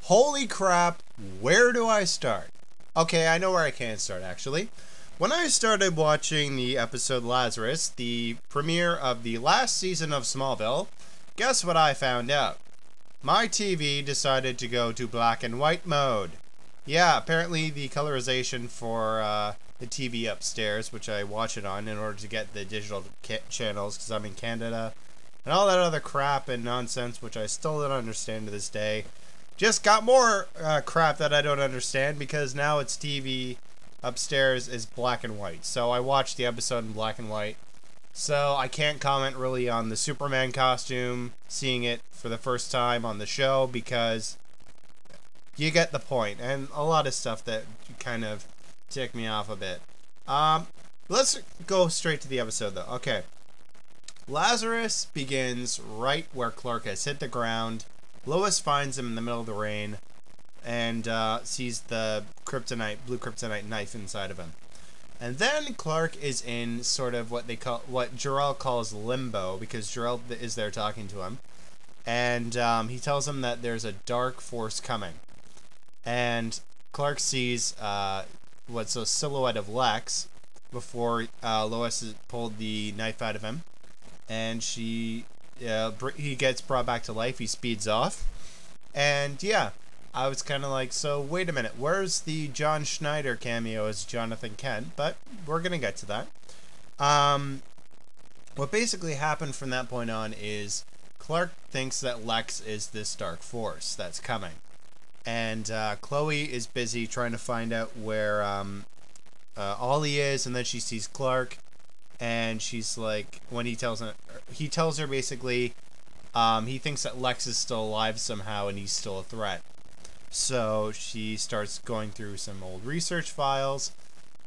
Holy crap, where do I start? Okay, I know where I can start actually. When I started watching the episode Lazarus, the premiere of the last season of Smallville, guess what I found out? My TV decided to go to black and white mode. Yeah, apparently the colorization for the TV upstairs, which I watch it on in order to get the digital channels because I'm in Canada, and all that other crap and nonsense, which I still don't understand to this day, just got more crap that I don't understand because now its TV upstairs is black and white. So I watched the episode in black and white. So I can't comment really on the Superman costume, seeing it for the first time on the show, because you get the point, and a lot of stuff that kind of tick me off a bit. Let's go straight to the episode though. Okay. Lazarus begins right where Clark has hit the ground. Lois finds him in the middle of the rain and sees the blue kryptonite knife inside of him. And then Clark is in sort of what Jor-El calls limbo, because Jor-El is there talking to him. And he tells him that there's a dark force coming. And Clark sees what's a silhouette of Lex before Lois has pulled the knife out of him. And he gets brought back to life. He speeds off. And yeah, I was kind of like, so wait a minute, where's the John Schneider cameo as Jonathan Kent? But we're going to get to that. What basically happened from that point on is Clark thinks that Lex is this dark force that's coming. And Chloe is busy trying to find out where Ollie is, and then she sees Clark. And she's like, when he tells her basically, he thinks that Lex is still alive somehow and he's still a threat. So she starts going through some old research files.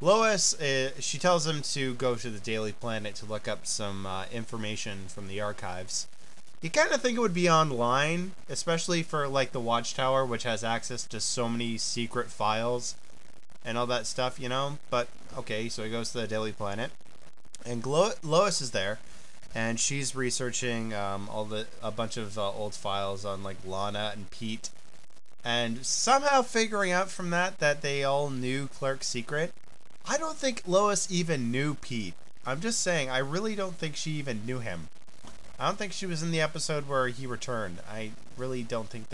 Lois, she tells him to go to the Daily Planet to look up some information from the archives. You kind of think it would be online, especially for like the Watchtower, which has access to so many secret files and all that stuff, you know? But okay, so he goes to the Daily Planet. And Lois is there, and she's researching a bunch of old files on like Lana and Pete, and somehow figuring out from that they all knew Clark's secret. I don't think Lois even knew Pete. I'm just saying, I really don't think she even knew him. I don't think she was in the episode where he returned. I really don't think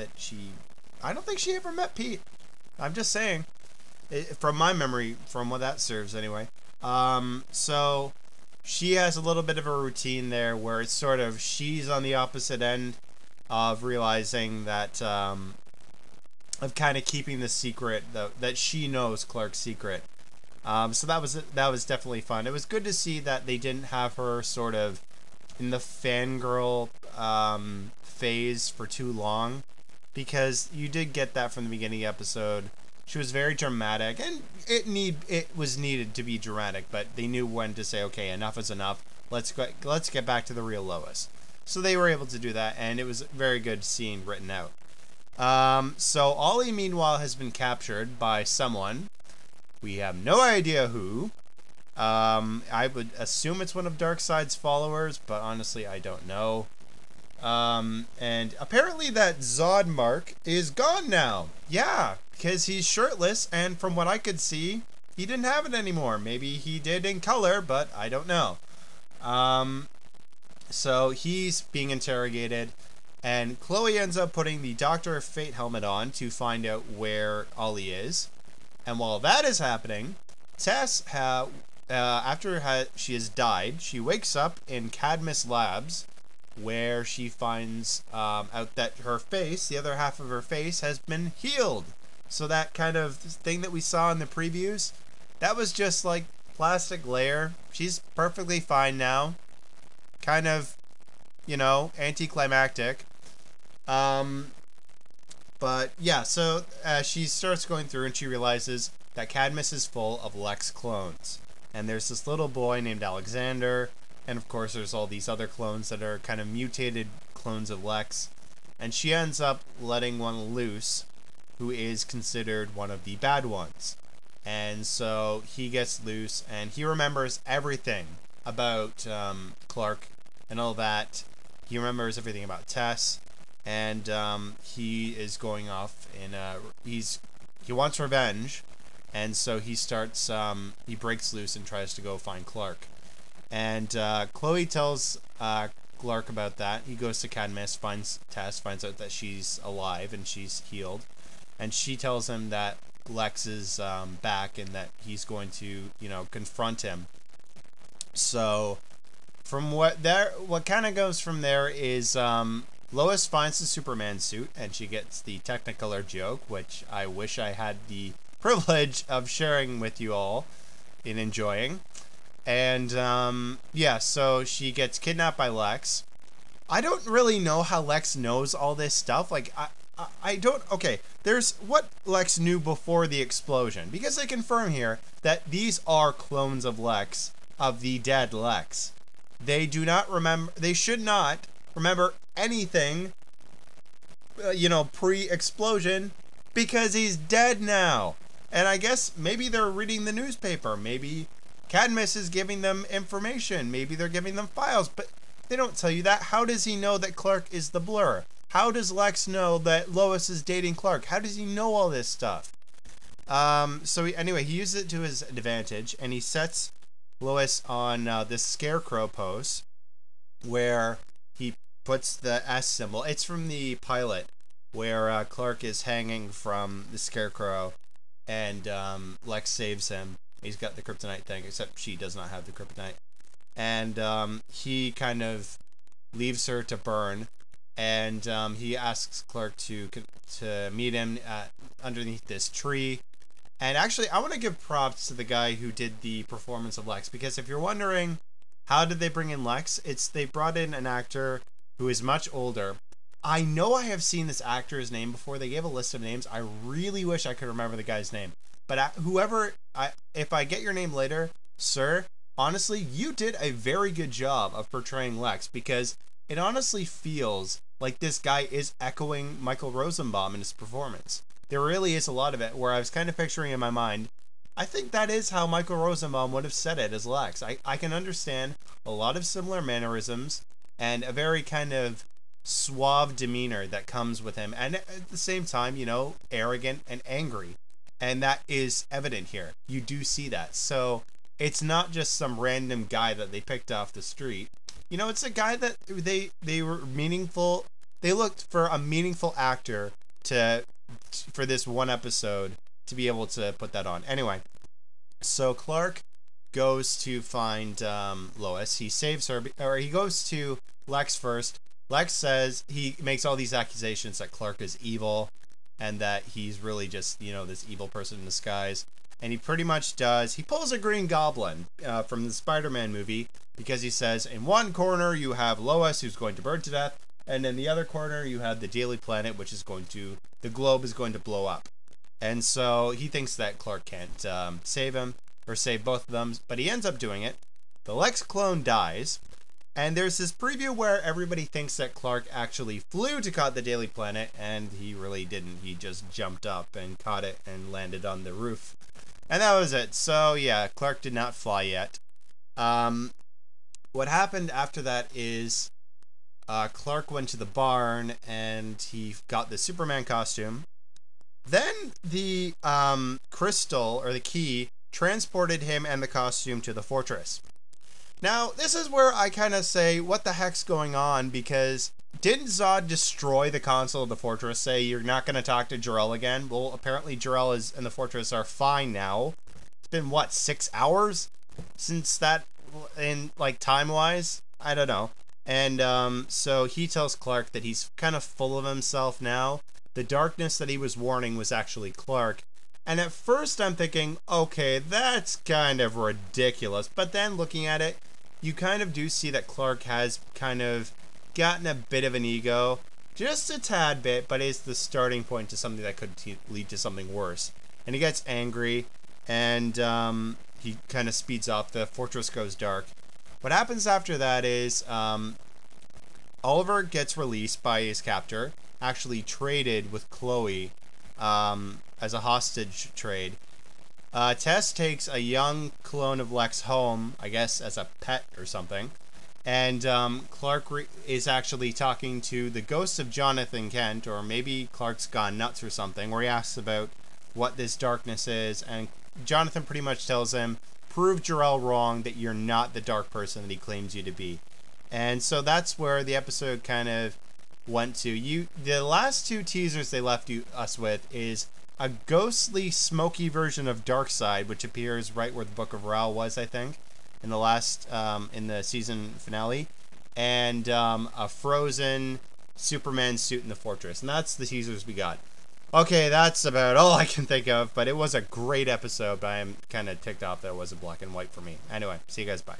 I don't think she ever met Pete. I'm just saying, from my memory, from what that serves anyway. So she has a little bit of a routine there where it's sort of, she's on the opposite end of realizing that, of kind of keeping the secret, that she knows Clark's secret. So that was definitely fun. It was good to see that they didn't have her sort of in the fangirl phase for too long, because you did get that from the beginning of the episode. She was very dramatic, and it was needed to be dramatic, but they knew when to say, okay, enough is enough. Let's get back to the real Lois. So they were able to do that, and it was a very good scene written out. So Ollie, meanwhile, has been captured by someone. We have no idea who. I would assume it's one of Darkseid's followers, but honestly, I don't know. And apparently that Zod mark is gone now. Yeah, because he's shirtless, and from what I could see, he didn't have it anymore. Maybe he did in color, but I don't know. So he's being interrogated, and Chloe ends up putting the Doctor of Fate helmet on to find out where Ollie is. And while that is happening, Tess, after she has died, she wakes up in Cadmus Labs, where she finds out that her face, the other half of her face, has been healed. So that kind of thing that we saw in the previews, that was just like plastic layer. She's perfectly fine now. Kind of, anticlimactic. But yeah, so she starts going through and she realizes that Cadmus is full of Lex clones. And there's this little boy named Alexander, and of course there's all these other clones that are kind of mutated clones of Lex. And she ends up letting one loose, who is considered one of the bad ones. And so he gets loose, and he remembers everything about Clark and all that. He remembers everything about Tess. and he is going off in a he wants revenge, and so he starts he breaks loose and tries to go find Clark. And Chloe tells Clark about that. He goes to Cadmus, finds Tess, finds out that she's alive and she's healed, and she tells him that Lex is back and that he's going to, confront him. So from what kind of goes from there is Lois finds the Superman suit and she gets the Technicolor joke, which I wish I had the privilege of sharing with you all in enjoying. And so she gets kidnapped by Lex. I don't really know how Lex knows all this stuff. Like, I don't... Okay, there's what Lex knew before the explosion. Because they confirm here that these are clones of Lex, of the dead Lex. They do not remember... They should not remember anything, pre-explosion, because he's dead now. And I guess maybe they're reading the newspaper. Maybe Cadmus is giving them information. Maybe they're giving them files. But they don't tell you that. How does he know that Clark is the Blur? How does Lex know that Lois is dating Clark? How does he know all this stuff? He uses it to his advantage, and he sets Lois on this scarecrow pose, where he puts the S symbol. It's from the pilot, where Clark is hanging from the scarecrow, and Lex saves him. He's got the kryptonite thing, except she does not have the kryptonite. And he kind of leaves her to burn, and he asks Clark to meet him underneath this tree. And actually, I want to give props to the guy who did the performance of Lex, because if you're wondering how did they bring in Lex, they brought in an actor who is much older. I know I have seen this actor's name before. They gave a list of names. I really wish I could remember the guy's name. But if I get your name later, sir, honestly, you did a very good job of portraying Lex, because it honestly feels like this guy is echoing Michael Rosenbaum in his performance. There really is a lot of it where I was kind of picturing in my mind, I think that is how Michael Rosenbaum would have said it as Lex. I can understand a lot of similar mannerisms and a very kind of suave demeanor that comes with him. And at the same time, arrogant and angry. And that is evident here. You do see that. So it's not just some random guy that they picked off the street. It's a guy that they were meaningful. They looked for a meaningful actor for this one episode to be able to put that on. Anyway, so Clark goes to find Lois. He saves her, or he goes to Lex first. Lex says, he makes all these accusations that Clark is evil and that he's really just, this evil person in disguise. And he pretty much does. He pulls a Green Goblin from the Spider-Man movie, because he says, in one corner you have Lois, who's going to burn to death, and in the other corner you have the Daily Planet, which is the globe is going to blow up. And so he thinks that Clark can't save him, or save both of them, but he ends up doing it. The Lex clone dies, and there's this preview where everybody thinks that Clark actually flew to caught the Daily Planet, and he really didn't. He just jumped up and caught it and landed on the roof. And that was it. So yeah, Clark did not fly yet. What happened after that is Clark went to the barn and he got the Superman costume. Then the crystal, or the key, transported him and the costume to the fortress. Now, this is where I kind of say, what the heck's going on? Because didn't Zod destroy the console of the fortress, say you're not going to talk to Jor-El again? Well, apparently Jor-El and the fortress are fine now. It's been, 6 hours since that, in, time-wise? I don't know. And so he tells Clark that he's kind of full of himself now. The darkness that he was warning was actually Clark. And at first I'm thinking, okay, that's kind of ridiculous. But then looking at it, you kind of do see that Clark has kind of gotten a bit of an ego. Just a tad bit, but is the starting point to something that could lead to something worse. And he gets angry, and he kind of speeds up. The fortress goes dark. What happens after that is Oliver gets released by his captor, actually traded with Chloe as a hostage trade. Tess takes a young clone of Lex home, I guess as a pet or something, And Clark is actually talking to the ghost of Jonathan Kent, or maybe Clark's gone nuts or something, where he asks about what this darkness is, and Jonathan pretty much tells him, prove Jor-El wrong, that you're not the dark person that he claims you to be. And so that's where the episode kind of went to. The last two teasers they left us with is a ghostly, smoky version of Darkseid, which appears right where the Book of Rao was, I think, in the last in the season finale, and a frozen Superman suit in the fortress. And that's the teasers we got. Okay, that's about all I can think of, but it was a great episode, but I am kind of ticked off that it wasn't black and white for me. Anyway, see you guys, bye.